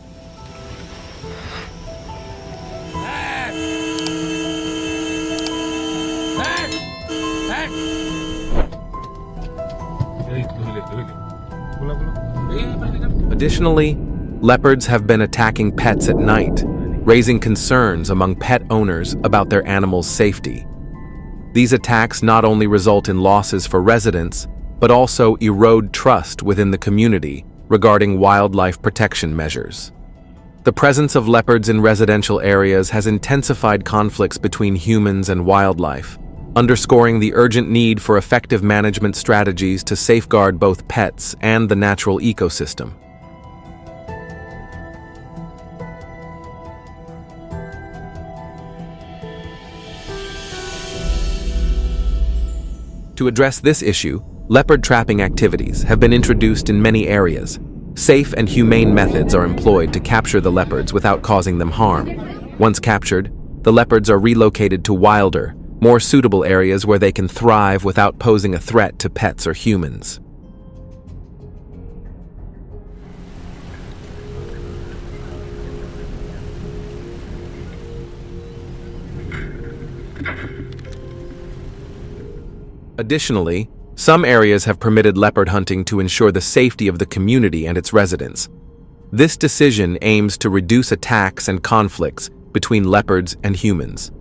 Additionally, leopards have been attacking pets at night, raising concerns among pet owners about their animals' safety. These attacks not only result in losses for residents, but also erode trust within the community regarding wildlife protection measures. The presence of leopards in residential areas has intensified conflicts between humans and wildlife, underscoring the urgent need for effective management strategies to safeguard both pets and the natural ecosystem. To address this issue, leopard trapping activities have been introduced in many areas. Safe and humane methods are employed to capture the leopards without causing them harm. Once captured, the leopards are relocated to wilder, more suitable areas where they can thrive without posing a threat to pets or humans. Additionally, some areas have permitted leopard hunting to ensure the safety of the community and its residents. This decision aims to reduce attacks and conflicts between leopards and humans.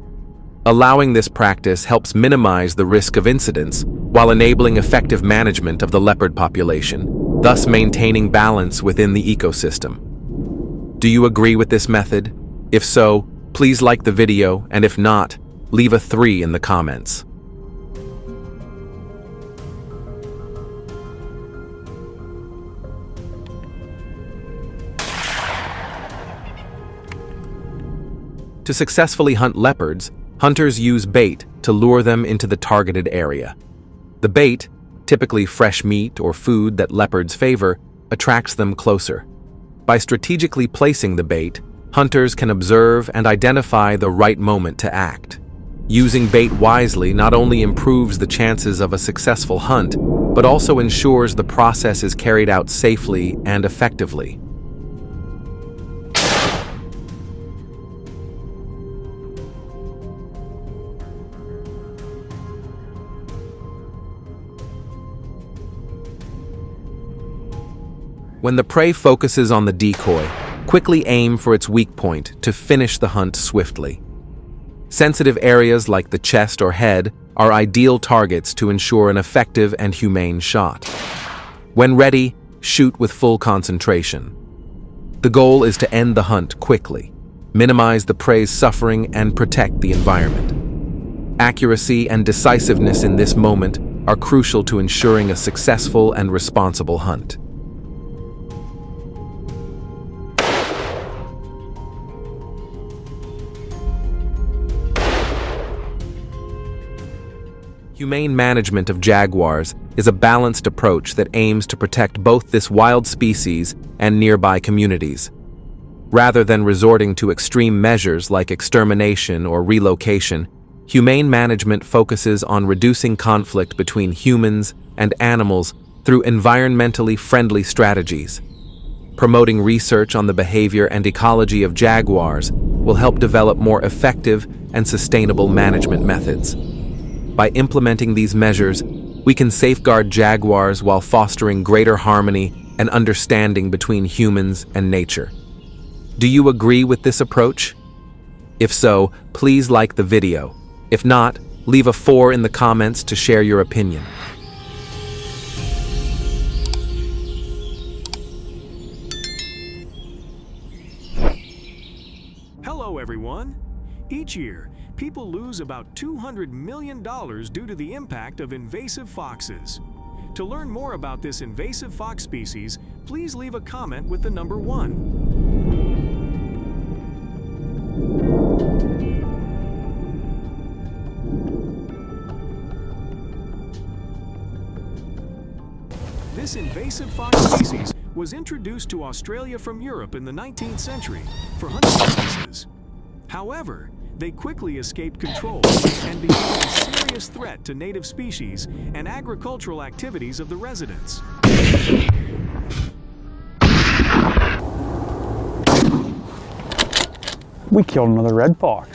Allowing this practice helps minimize the risk of incidents while enabling effective management of the leopard population, thus maintaining balance within the ecosystem. Do you agree with this method? If so, please like the video, and if not, leave a 3 in the comments. To successfully hunt leopards, hunters use bait to lure them into the targeted area. The bait, typically fresh meat or food that leopards favor, attracts them closer. By strategically placing the bait, hunters can observe and identify the right moment to act. Using bait wisely not only improves the chances of a successful hunt, but also ensures the process is carried out safely and effectively. When the prey focuses on the decoy, quickly aim for its weak point to finish the hunt swiftly. Sensitive areas like the chest or head are ideal targets to ensure an effective and humane shot. When ready, shoot with full concentration. The goal is to end the hunt quickly, minimize the prey's suffering, and protect the environment. Accuracy and decisiveness in this moment are crucial to ensuring a successful and responsible hunt. Humane management of jaguars is a balanced approach that aims to protect both this wild species and nearby communities. Rather than resorting to extreme measures like extermination or relocation, humane management focuses on reducing conflict between humans and animals through environmentally friendly strategies. Promoting research on the behavior and ecology of jaguars will help develop more effective and sustainable management methods. By implementing these measures, we can safeguard jaguars while fostering greater harmony and understanding between humans and nature. Do you agree with this approach? If so, please like the video. If not, leave a 4 in the comments to share your opinion. Hello everyone! Each year, people lose about $200 million due to the impact of invasive foxes. To learn more about this invasive fox species, please leave a comment with the number 1. This invasive fox species was introduced to Australia from Europe in the 19th century for hunting purposes. However, they quickly escaped control and became a serious threat to native species and agricultural activities of the residents. We killed another red fox.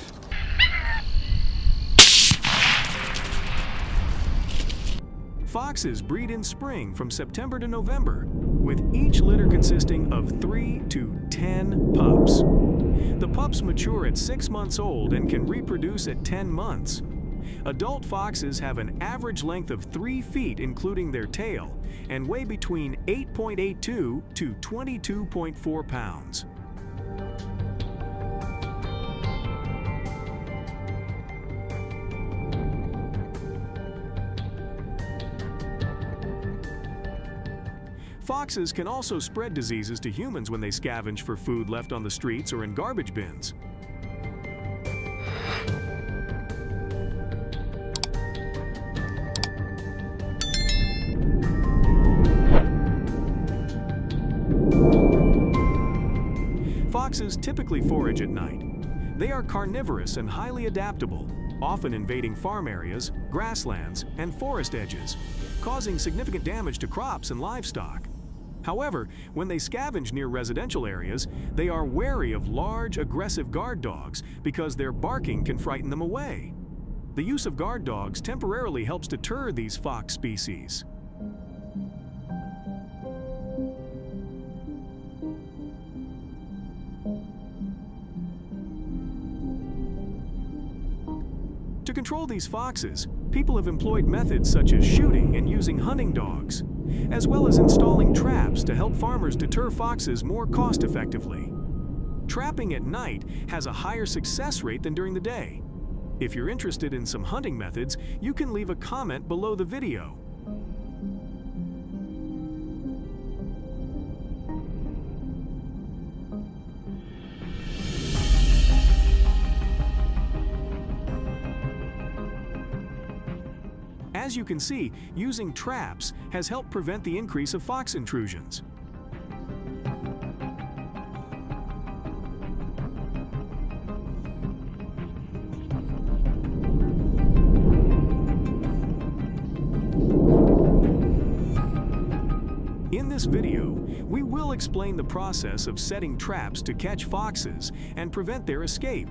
Foxes breed in spring from September to November, with each litter consisting of 3 to 10 pups. The pups mature at 6 months old and can reproduce at 10 months. Adult foxes have an average length of 3 feet including their tail and weigh between 8.82 to 22.4 pounds. Foxes can also spread diseases to humans when they scavenge for food left on the streets or in garbage bins. Foxes typically forage at night. They are carnivorous and highly adaptable, often invading farm areas, grasslands, and forest edges, causing significant damage to crops and livestock. However, when they scavenge near residential areas, they are wary of large, aggressive guard dogs because their barking can frighten them away. The use of guard dogs temporarily helps deter these fox species. To control these foxes, people have employed methods such as shooting and using hunting dogs, as well as installing traps to help farmers deter foxes more cost-effectively. Trapping at night has a higher success rate than during the day. If you're interested in some hunting methods, you can leave a comment below the video. As you can see, using traps has helped prevent the increase of fox intrusions. this video, we will explain the process of setting traps to catch foxes and prevent their escape.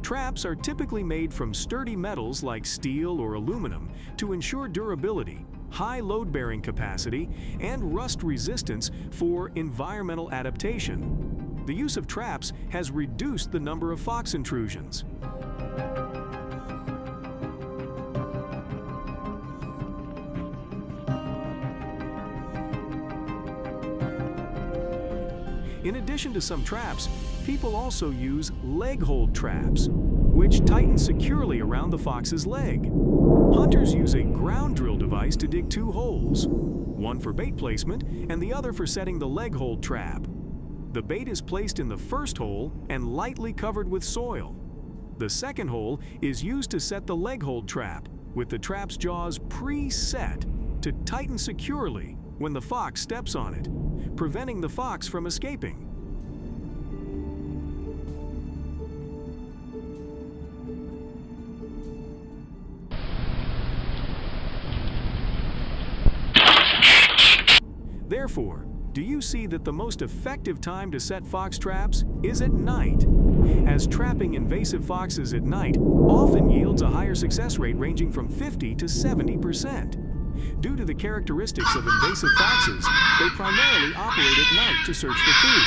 Traps are typically made from sturdy metals like steel or aluminum to ensure durability, high load-bearing capacity, and rust resistance for environmental adaptation. The use of traps has reduced the number of fox intrusions. In addition to some traps, people also use leg hold traps, which tighten securely around the fox's leg. Hunters use a ground drill device to dig 2 holes, one for bait placement and the other for setting the leg hold trap. The bait is placed in the first hole and lightly covered with soil. The second hole is used to set the leg hold trap, with the trap's jaws pre-set to tighten securely when the fox steps on it, preventing the fox from escaping. Therefore, do you see that the most effective time to set fox traps is at night? As trapping invasive foxes at night often yields a higher success rate ranging from 50 to 70%. Due to the characteristics of invasive foxes, they primarily operate at night to search for food.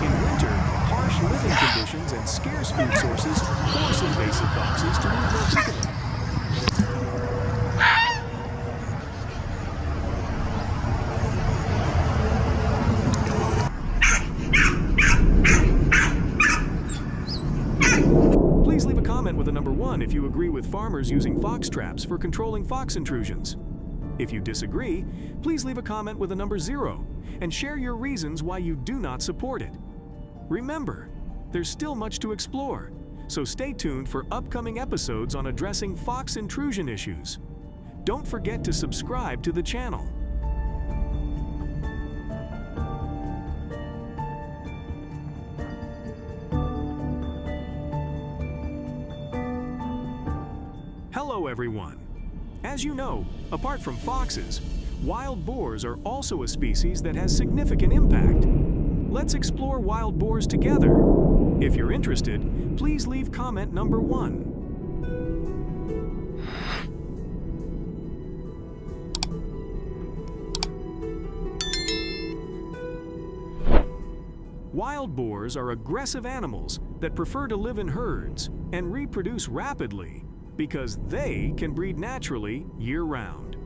In winter, harsh living conditions and scarce food sources force invasive foxes to move more frequently. Please leave a comment with a number 1 if you agree with farmers using fox traps for controlling fox intrusions. If you disagree, please leave a comment with a number 0 and share your reasons why you do not support it. Remember, there's still much to explore, so stay tuned for upcoming episodes on addressing fox intrusion issues. Don't forget to subscribe to the channel. Hello everyone. As you know, apart from foxes, wild boars are also a species that has significant impact. Let's explore wild boars together. If you're interested, please leave comment number 1. Wild boars are aggressive animals that prefer to live in herds and reproduce rapidly because they can breed naturally year-round.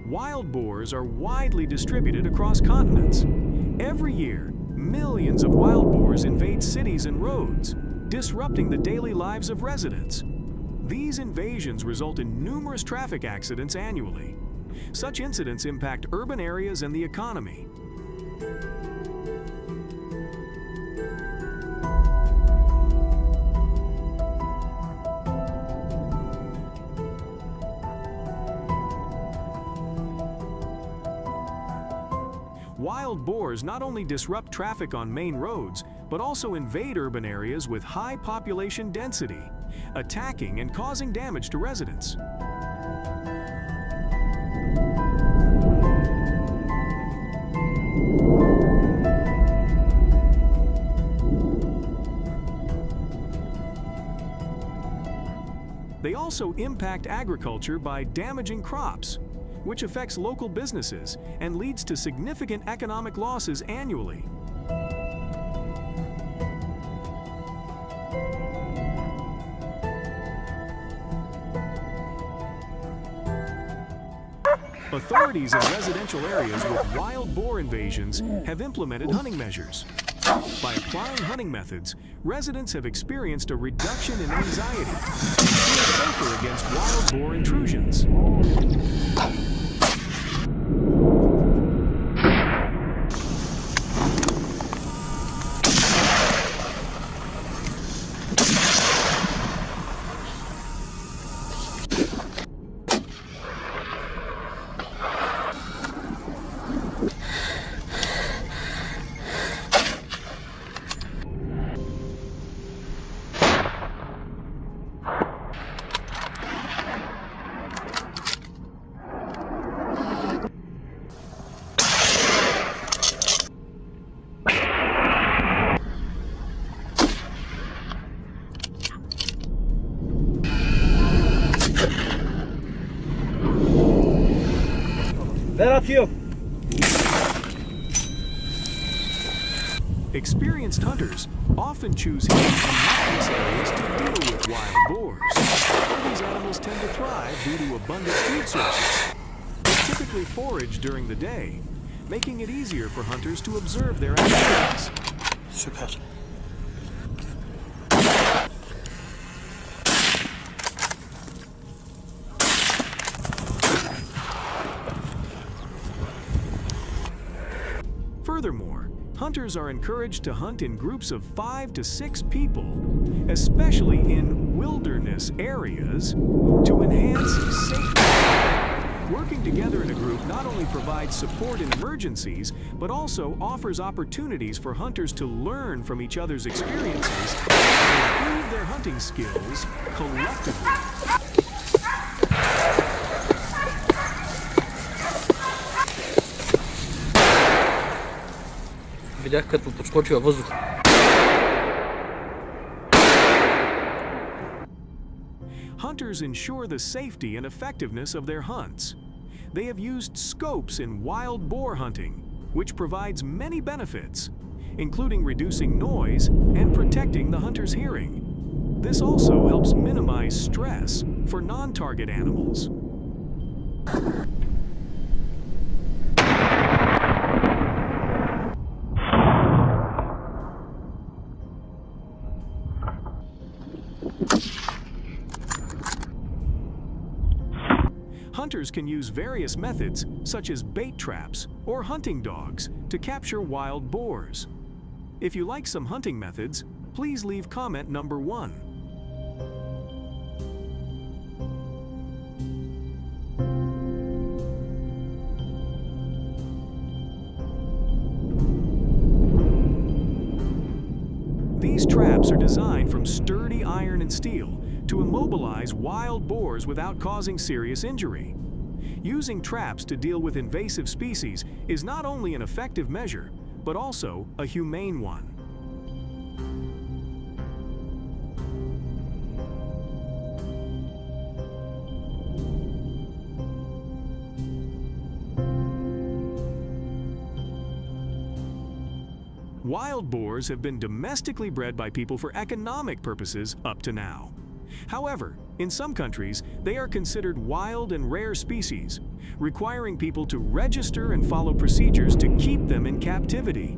Wild boars are widely distributed across continents. Every year, millions of wild boars invade cities and roads, disrupting the daily lives of residents. These invasions result in numerous traffic accidents annually. Such incidents impact urban areas and the economy. Wild boars not only disrupt traffic on main roads, but also invade urban areas with high population density, attacking and causing damage to residents. They also impact agriculture by damaging crops, which affects local businesses and leads to significant economic losses annually. Authorities in residential areas with wild boar invasions have implemented hunting measures. By applying hunting methods, residents have experienced a reduction in anxiety and feel safer against wild boar intrusions. Let up you. Experienced hunters often choose hills and mountainous areas to deal with wild boars. These animals tend to thrive due to abundant food sources. They typically forage during the day, making it easier for hunters to observe their activities. Süper. Furthermore, hunters are encouraged to hunt in groups of 5 to 6 people, especially in wilderness areas, to enhance safety. Working together in a group not only provides support in emergencies, but also offers opportunities for hunters to learn from each other's experiences and improve their hunting skills collectively. Bir dakika tu podskočił wozu. Hunters ensure the safety and effectiveness of their hunts. They have used scopes in wild boar hunting, which provides many benefits, including reducing noise and protecting the hunter's hearing. This also helps minimize stress for non-target animals. Hunters can use various methods, such as bait traps or hunting dogs, to capture wild boars. If you like some hunting methods, please leave comment number 1. These traps are designed from sturdy iron and steel to immobilize wild boars without causing serious injury. Using traps to deal with invasive species is not only an effective measure, but also a humane one. Wild boars have been domestically bred by people for economic purposes up to now. However, in some countries, they are considered wild and rare species, requiring people to register and follow procedures to keep them in captivity.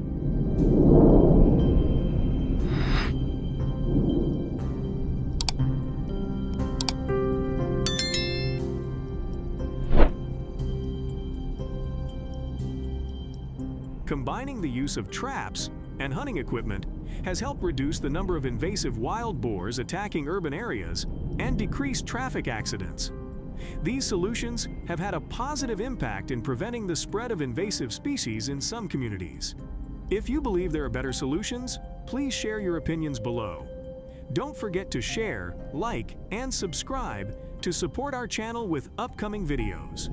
Combining the use of traps and hunting equipment has helped reduce the number of invasive wild boars attacking urban areas and decrease traffic accidents. These solutions have had a positive impact in preventing the spread of invasive species in some communities. If you believe there are better solutions, please share your opinions below. Don't forget to share, like, and subscribe to support our channel with upcoming videos.